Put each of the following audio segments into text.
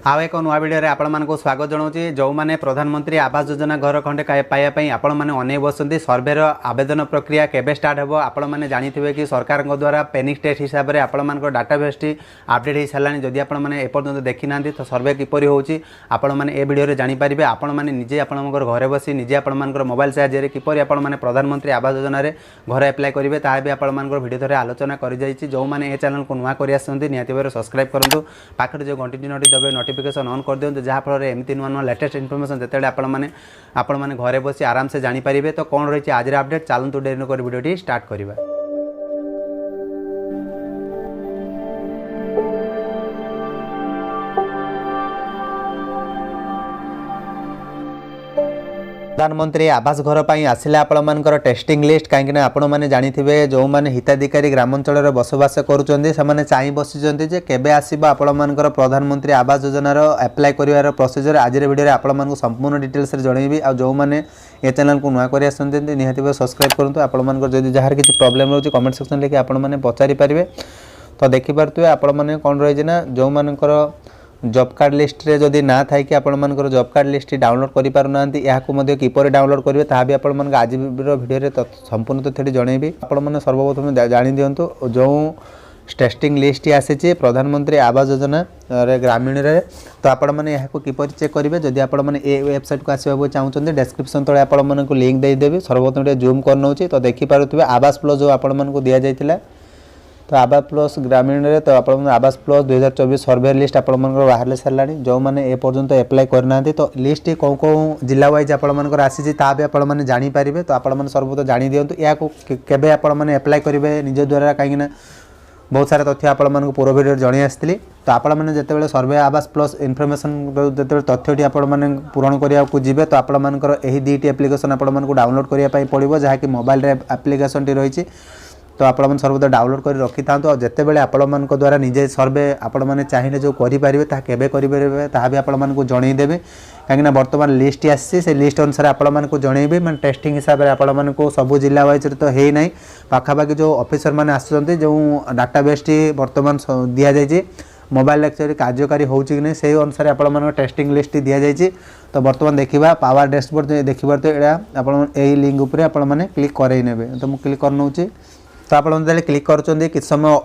आउ एक नुआ भिडियो आपण मानक स्वागत जनाऊँगी जो मैंने प्रधानमंत्री आवास योजना घर खंडे पाइबापी आपण मैंने अनै बसती सर्वेर आवेदन प्रक्रिया केबे स्टार्ट हो आपण मैंने जानिथिबे कि सरकार द्वारा पेनिक टेस्ट हिसाब से आपण मान डाटाबेस टी अपडेट हो सारा जदि आपण मैंने एपर्तंत देखी ना तो सर्वे किपर होची आपण मैंने ए भिडियो जानीपारे आपण मैंने निजे आपण घरे बसी निजे आपण मोबाइल साहाय्य किपर आपण मैंने प्रधानमंत्री आवास योजना घर एप्लाय करेंगे ताहा भी आपण मान भिडियो थे आलोचना कर जो मैंने ए चैनल को नुआ कर निहाती भाव सब्सक्राइब करूँ पाखे जो घंटी नोटी दबे नोटिफिकेशन ऑन कर दिखाँ जहाँफल एमती नुआ नुआ लेटेस्ट इनफॉरमेशन जिते आपण मैंने घरे बसी आराम से जानीपारे तो कौन रही आज अपडेट चलतु डेरी कर भिडियो स्टार्ट करवा। प्रधानमंत्री आवास घर पर आसिले आपण टेस्टिंग लिस्ट कहीं आपण मैंने जानिथिबे जो माने हिताधिकारी ग्रामांचल बसवास करुँचे चाह बसी जे केबे आसीबो आपण प्रधानमंत्री आवास योजनार एप्लाय करिवार प्रोसीजर आज वीडियो आपण संपूर्ण डिटेल्स जनइबी आ जो मैंने ये चैनल को नुआ कर निहाती भाव सब्सक्राइब करूँ आपण जदि जार किसी प्रॉब्लम रोचे कमेंट सेक्शन लिखि आपण मैंने पचारि पारिबे तो देखिपारे आपण मैंने कौन रही ना जो मानकर जॉब कार्ड लिस्ट रे जदि ना थाई कि आपण मानकर जॉब कार्ड लिस्ट डाउनलोड करि पारु नांती याकु मध्ये किपर डाउनलोड करिवे ता भी आपण मान आज वीडियो रे संपूर्ण तथ्य जनइबी आपण माने सर्वप्रथम जानि दियंतु जो टेस्टिंग लिस्ट आसी प्रधानमंत्री आवास योजना रे ग्रामीण रे तो आपण माने याकु किपर चेक करिवे जदि आपण माने ए वेबसाइट को आसीबा चाहउछन्ते डिस्क्रिप्शन तळे आपण मानकु लिंक देई देबी सर्वप्रथम जूम कर नउची तो देखि पारुथिबे आवास प्लस जो आपण मानकु दिया जायतिला तो आवास प्लस ग्रामीण रे तो आपण आवास प्लस 2024 सर्वे लिस्ट आपण मानकर बाहर साराणी जो मैंने ए पर्यंत एप्लाय करना तो लिस्ट कौ कौ जिला वाइज आपण मानकर आसी ता भी आपण माने जानि पारिबे तो आपण माने सर्वप्रथम जानि दियंतु या केबे आपण माने एप्लाय करिवे निज द्वारा कहीं बहुत सारा तथ्य आपण मानक पूर्व वीडियो जणी आस्थिली तो आपण माने जेतेबेले सर्वे आवास प्लस इनफॉरमेशन जेतेबेले तथ्यटी आपण माने पूरण करिया को जिवे तो आपण मानकर एही दीटी एप्लिकेशन आपण मानक डाउनलोड करिया पई पड़िबो जहा कि मोबाइल रे एप्लिकेशन टी रहिछि तो आपण सर्वदा डाउनलोड कर रखी था और जिते बड़े आपण द्वारा निजे सर्वे आपण मैंने चाहिए जो करेंगे केबे करेंगे ता भी आपण जनईदेवी कहीं बर्तमान लिस्ट आसी से लिस्ट अनुसार आपण जनइबी मैं टेस्टिंग हिसाब से आपण सबू जिला वाइज तो है ना पाखापाखि जो ऑफिसर मैंने आसुँच जो डाटाबेस टी बर्तमान दि जाइए मोबाइल एक्चुअली कार्यकारी होची कि नहीं से अनुसार आपण टेस्टिंग लिस्ट दि जाइए तो बर्तमान देखा पावर डैशबोर्ड देखिए तो यहाँ आप लिंक उपर आपने क्लिक करई नेबे तो मुझे क्लिक कर नौची तो आप क्लिक कर किस समय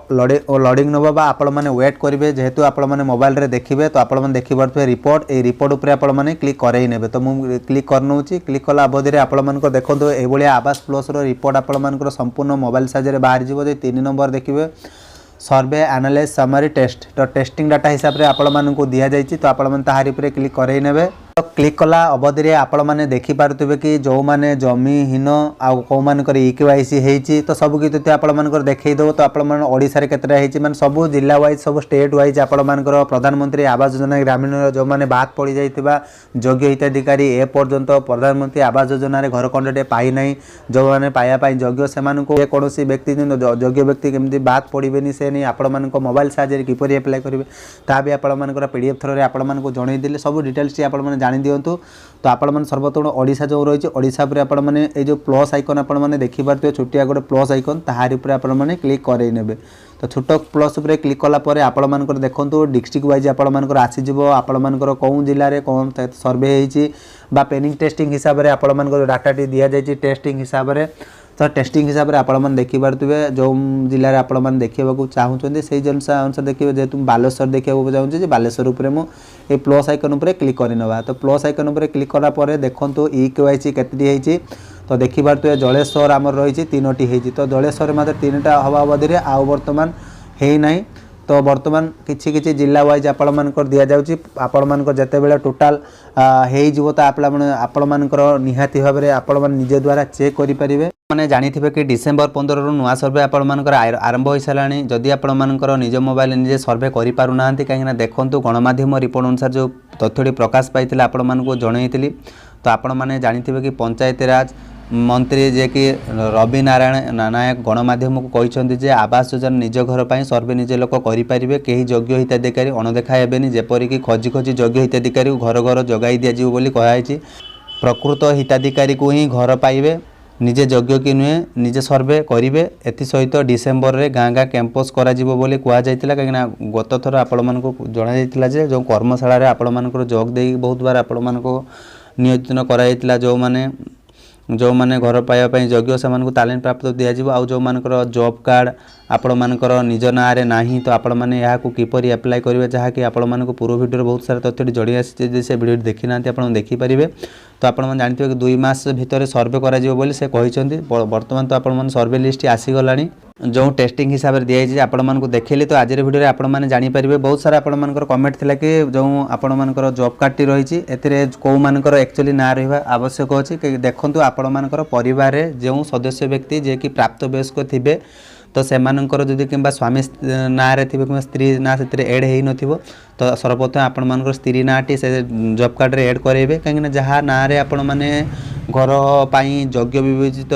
लोडिंग नब बा आपण मैंने वेट करेंगे जेहेतु आपण मैंने मोबाइल रे देखिए तो आपण देखिपे रिपोर्ट ये रिपोर्ट उपर आपण मैंने क्लिक करई नेबे तो मुझे क्लिक कर नौची क्लिक कला अवधि में आपण देखो ये आवास प्लस रिपोर्ट आपण संपूर्ण मोबाइल साइज बाहर जो 3 नंबर देखिए सर्वे एनालाइज समरी टेस्ट तो टेस्टिंग डाटा हिसाब से आपण मानक दि जाइए तो आपण ताहारी पर क्लिक करई नेबे तो क्लिक कला अवधि में आपण मैंने देखिपे कि जो मैंने जमीहीन आउ कौ मानकर इकेवाईसी होती तो सब कि आप देखईदेव तो आपशार के माने सब जिला वाइज सब स्टेट वाइज आपंकर प्रधानमंत्री आवास योजना ग्रामीण जो मैंने बाद पड़ जाइए योग्य हिताधिकारी ए पर्यंत प्रधानमंत्री आवास योजना घर खंडे पाईना जो मैंने पाइबापी योग्य से कौन व्यक्ति योग्य व्यक्ति केमती बाद पड़े से नहीं आपण मोबाइल साहाय्य किपर एप्लाय करेंगे ता भी आपर पीडीएफ थ्रो आपको जनईदे सब डिटेल्स आप जानी दिंतु तो आपण सर्वप्रथम ओडिशा जो रही ओडिशा पर आपण मैंने ये जो प्लस आइकन आपण मैंने देखिपारे छोटिया गोटे प्लस आइकन ताहारी पर आपण मैंने क्लिक करई नेबे तो छोट प्लस उपर क्लिक कलापर आपण देखो डिस्ट्रिक्ट वाइज आपण आसीज आपण कौन जिले में कौन सर्वे होती पेनिंग टेस्टिंग हिसाब से आपण डाटाटी दि जाइए टेस्टिंग हिसाब से तो टेस्टिंग हिसाब से आपण देखिपारे जो जिले में आपण देखा चाहते से अनुसार देखिए जेहेतु बालेश्वर देखा चाहूँगी बालेश्वर उपर मुझे प्लस आइकन उपर क्लिक करनवा तो प्लस आइकन उपर क्लिक कलापर देखो इकेवाईसी केतटी तो देखिपारे जलेश्वर आमर रही 3टी होती तो जलेश्वर मात्र 3टा हवा अवधि में आउ बर्तमान है ना तो बर्तमान किछि किछि जिला वाइज आपण मानकर दिया जाउची आपण मानकर जते बेले टोटल हेई जीवो तो आपण मानकर निहाती भाव में आपण मान निजे द्वारा चेक करि परिबे माने जानिथिबे कि डिसेंबर 15 रु नुआ सर्वे आपण मानकर आरंभ हो साराणी जदि आपण मानकर निज मोबाइल निजे सर्वे करि पारु नांती कहीं देखंतु गणमाध्यम रिपोर्ट अनुसार जो तथ्यटी प्रकाश पाइथिला आपण मानकु जणैथिली तो आपण माने जानिथिबे कि पंचायती राज मंत्री जे कि रवि नारायण नायक गणमाध्यम को कहते आवास योजना निज घर पर सर्वे निजे लोक करेंगे कहीं योग्य हिताधिकारी अणदेखा हेबेनी जेपरिक खोजी खोजी योग्य हिताधिकारी घर घर जगाई दिज्व कहुई प्रकृत हिताधिकारी को ही घर पाइबे निजे योग्य कि नुहे निजे सर्वे करेंगे एसत डिसेम्बर रे गाँ गाँ कैंपस करी कहीं गत थर आपण मानक जन जो कर्मशाला आपण मानकर जग दे बहुत बार आपण मानक नियोजन कराइला जो माने घर पाइबा योग्य से तालीम प्राप्त दिज्व आउ जो मानकर जॉब कार्ड आपण मानकर निज ना रे नाही तो आपण माने यहाँ किपरि अप्लाई करेंगे जहाँकि आपण मानक पूर्व वीडियो बहुत सारा तथ्य जोड़ी आसी से वीडियो देखी ना आप देखिपारे तो आपण मैंने जानते कि 2 मास भितर सर्वे कर से कहते बर्तमान तो आपण सर्वे लिस्ट आसीगला जो टेस्टिंग हिसाब से दिखाई आपण मानक देखली तो आज वीडियो आपण मैंने जानीपारे बहुत सारा आपण मानकर कमेंट थिला कि जो आपण मानकर जॉब कार्ड रही है कौ मानकर एक्चुअली ना रहा आवश्यक अच्छी देखूँ आपण मानकर परिवार रे जो सदस्य व्यक्ति जे कि प्राप्त वयस्क थे तो सेमानंकर जदि किंबा स्वामी ना रे थिबे किंबा स्त्री ना से एड हो नथिबो तो सर्वप्रथम आपण मानकर स्त्री नाटी से जॉब कार्ड रे एड करेबे कहीं जहाँ ना रे आपण माने घर पाई योग्य विवेचित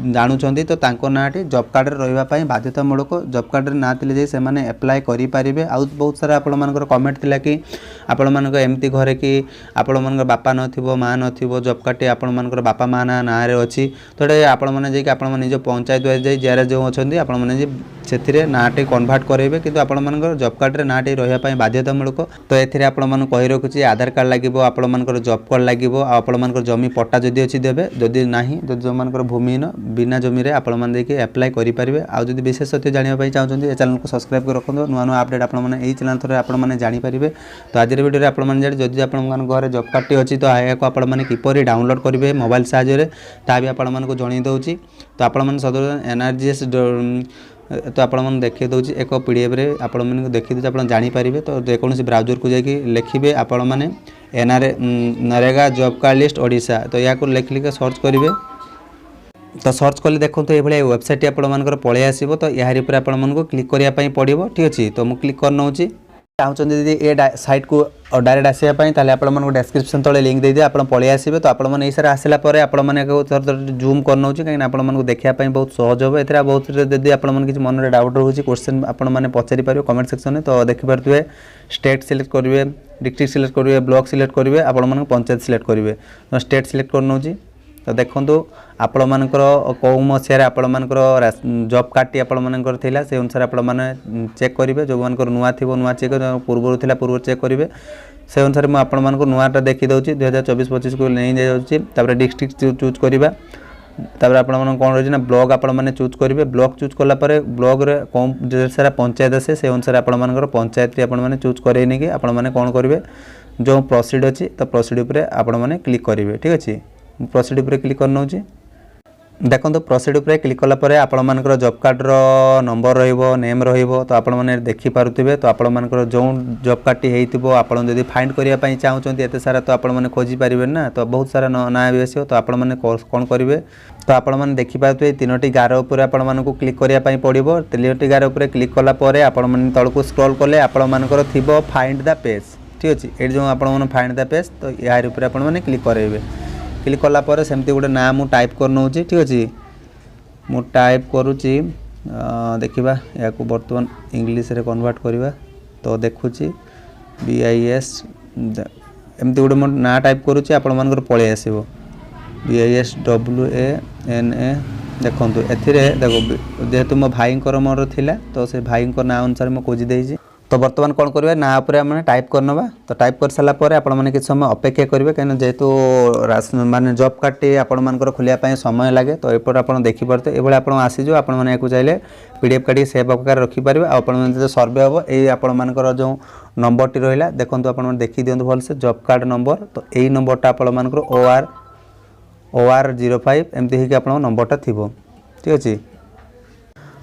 जानुचंदी तो तांको नाटी जॉब कार्ड रे रहिबा पाई बाध्यतामूलक जॉब कार्ड रे ना थिले जे से माने अप्लाई करि पारिबे आउ बहुत सारा आपण मानकर कमेंट थिला कि आपण मानक एमती घरे कि आपण मानकर बापा नथिबो मां नथिबो जॉब कार्ड आपण मानकर बापा मां ना रे अछि तो एटा आपण माने जे कि आपण माने निज पंचायत वाइज जाई जेरा जो अछंदी आपण माने जे सेथिरे नाटी कन्वर्ट करेबे किंतु आपण मानकर जॉब कार्ड रे नाटी रहिबा पाई बाध्यतामूलक तो एथिरे आपण माने कहि रखुची आधार कार्ड लागिबो आपण मानकर जॉब कार्ड लागिबो आपण मानकर जमी पट्टा जदि अछि देबे जदि नाही जदि जो मानकर भूमिहीन बिना जमी रे आपण माने देखि अप्लाई करि परिबे आ जदि विशेष तथ्य जानिबा पाई चाहउछन्ती ए चैनल को सब्सक्राइब कर रखंदो नुवा नुवा अपडेट आपण माने एई चैनल थरे आपण माने जानि परिबे तो आज वीडियो रे आपण माने जानि जदि आपण मान घरे जॉब कार्ड अछि तो आया को आपण माने किपरि डाउनलोड करिवे मोबाइल सहायता रे ता भी आपण माने को जणै दउची तो आपण माने सदर एनआरजीएस तो आपण मैंने देखी दूसरी एक पीडीएफ रे आपण मैंने देखी दूसरी आप जानीपारे तो जेकोसी ब्राउजर को जाकि लिखे आपण मैंने NREGA job card list Odisha तो या लिख लिख सर्च करेंगे तो सर्च कले देखो तो ये वेबसाइट आपर पलि आसो तो यार पर आपको क्लिक करने पड़ो ठीक अच्छे तो मुझे क्लिक कर नौची चाहते यदि ए साइट को डायरेक्ट आसापी आपको डेस्क्रिप्शन तले लिंक दे दिए आप पलि आसो तो आपने सारे आसला जूम कर नौ कहीं आपको देखापी बहुत सहज हो ए बहुत यदि आप मन में डाउट रोचे क्वेश्चन आपने पचारि पारे कमेंट सेक्शन में तो देखिपे स्टेट सिलेक्ट करेंगे डिस्ट्रिक्ट सिलेक्ट करेंगे ब्लॉक सिलेक्ट करेंगे आपण पंचायत सिलेक्ट करेंगे तो स्टेट सिलेक्ट कर नौची तो देखो आपण मानकर कौ मसीह आपण मानकर जॉब कार्ड आपण मानकर थिला से अनुसार आपण माने चेक करेंगे जो मानकर नुआ थी नुआ चेक पूर्व थिला पूर्व चेक करेंगे से अनुसार मुझे आपण मानकर नुआटा देखी दूसरी 2024-25 को नहीं जाऊँगी डिस्ट्रिक्ट चूज करवा तापर आपण कौन रही ना ब्लॉक आपण मैंने चूज करेंगे ब्लॉक चूज कलापर ब्लॉक रे कौन जो सारा पंचायत आसे से अनुसार आपण मानकर पंचायत आपण मैंने चूज करे नहीं कि आपण मैंने कौन करेंगे जो प्रोसीड अच्छी तो प्रोसीड उपर आपण मैंने क्लिक करेंगे ठीक अच्छे प्रोसीड उपर क्लिक कर नौची देखो प्रोसीड उपर क्लिक कलापर आपण मानकर जॉब कार्ड रो नंबर रहिबो नेम रहिबो तो आपण माने देखि पारुथिबे तो आपण मानकर जो जॉब कार्ड टी हेइतिबो आपण जदि फाइंड करिया पई चाहउचंती एते सारा तो आपण माने खोजी पारिबे ना तो बहुत सारा ना भी आसीयो तो आपण माने कोन करिवे तो आपण माने देखि पारुथिबे तीनोटी गार उपर आपण मानकु क्लिक करिया पई पड़िबो तीनोटी गार उपर क्लिक कला परे आपण माने तळकु स्क्रॉल करले आपण मानकर थिबो फाइंड द पेज ठीक अछि ए जो आपण माने फाइंड द पेज तो यार उपर आपण माने क्लिक करेबे क्लिक कलापर सेमती गोटे ना मु टाइप कर नौ ठीक अच्छे मु टाइप करुच्ची देखा या बर्तमान इंग्लिश रे कन्वर्ट करवा तो देखुची BIS एमती गोटे मो ना टाइप करुच्ची आपण मानकर पलि आसो BISWANA देखो एथिरे देखो जेहेतु मो भाई मोर थिला तो से भाई ना अनुसार मो खोजी देइछि तो बर्तमान कौन करेंगे ना उपर आम टाइप करनवा तो टाइप कर सारा पर आपण मैंने किसी समय अपेक्षा करेंगे कहीं जेहेतु माने जॉब कार्ड टी आपण मानकर खोलिया समय लगे तो एपट आप देखिपे ये आप आसीजो आपण मैंने चाहिए PDF काटी सेव आकार रखिपारे आपण जो सर्वे हम ये आपण मानकर जो नंबर टी रहा देखो आप देखी दिखाँ भलसे जॉब कार्ड नंबर तो यही नंबरटा आपण मानकर OR05 एमती होकर आप नंबरटा थी ठीक अच्छे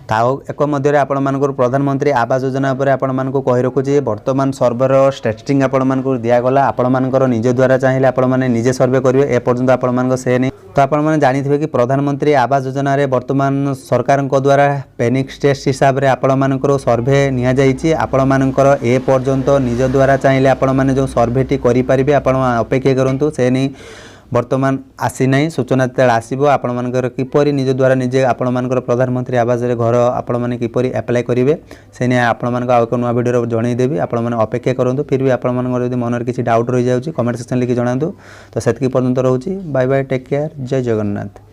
ताऊ एक मध्य आपण मानकर प्रधानमंत्री आवास योजना पर आपण मानक कहि रखुची वर्तमान सर्वर टेस्टिंग आपण मानक दियागला आपण मानकर निज द्वारा चाहिए आपण माने निजे सर्वे करेंगे ए पर्यंत आपण मानक से नहीं तो आपण माने जानिथिबे कि प्रधानमंत्री आवास योजना रे वर्तमान सरकार द्वारा पेनिक टेस्ट हिसाब से आपण मानकर सर्वे निया जाइछि आपण मानकर ए पर्यंत निज द्वारा चाहिए आपण माने जो सर्वेटी करि परिबे आपण अपेक्षा करंतु से नहीं वर्तमान आसी ना सूचना जेतले आसो आपण मानकर किपरि निज द्वारा निजे आपण मानकर प्रधानमंत्री आवास रे घर आपण माने किपरि अप्लाई करेंगे से नहीं आपण मानक आउ एक नुआ वीडियो जनईदेवी आपण माने अपेक्षा करूँ फिर भी आपण मानकर यदि मन किसी डाउट रही जाऊँगी कमेंट सेक्शन लिखि जणातु तो सेतकी पर्यंत रोची बाय बाय टेक केयर जय जगन्नाथ।